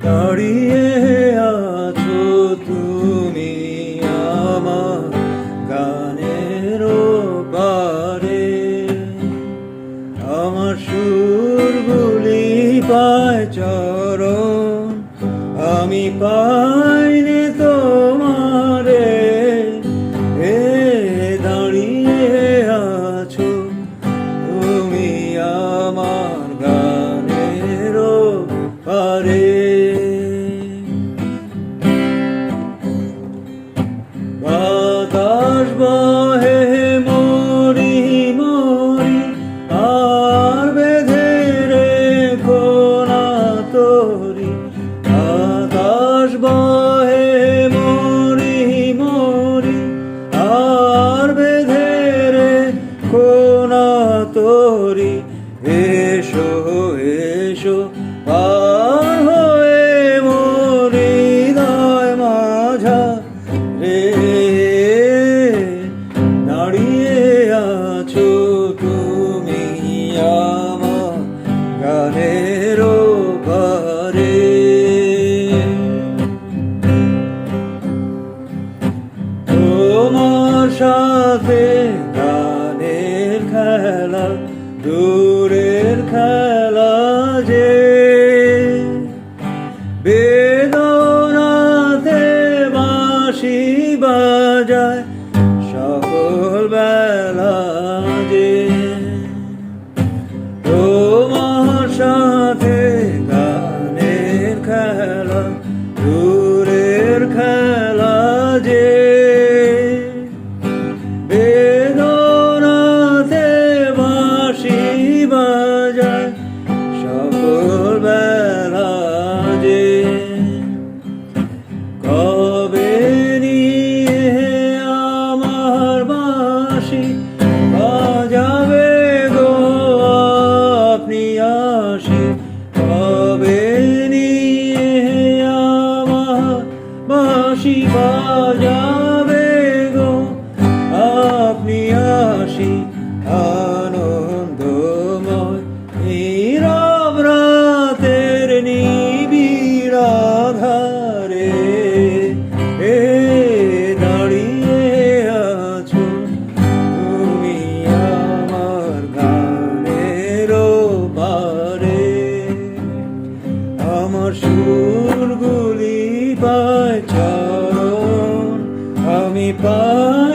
দাঁড়িয়ে আছো তুমি আমার গানের পারে, আমার সুরগুলি পায় চরণ, আমি পাইনি তোমারে। দাঁড়িয়ে আছো তুমি আমার গানের পারে। বাতাস বহে মরি মরি আর বেঁধে রেখো না তোরি। বাতাস বহে মরি মরি আর বেঁধে রেখো না তোরি। এসো এসো পার হয়ে মরি হৃদয় মাঝারে। দাঁড়িয়ে আছো তুমি আমার গানের পারে। তোমার সাথে গানের খেলা দূরের খেলা যে, বেদনাতে বাঁশি বাজায় সকল বেলা যে। তোমার সাথে গানের খেলা দূরের খেলা যে, বেদনাতে বাঁশি বাজায় সকল বেলা যে। কবে নিয়ে আমার বাঁশি বাজাবে গো আপনি আসি। কবে নিয়ে আমার বাঁশি বাজাবে গো আপনি আসি। আনন্দময় নীরব রাতের নিবিড় আধারে, দাঁড়িয়ে আছো তুমি আমার গানের পারে। আমার সুরগুলি পায় চরণ, আমি পাই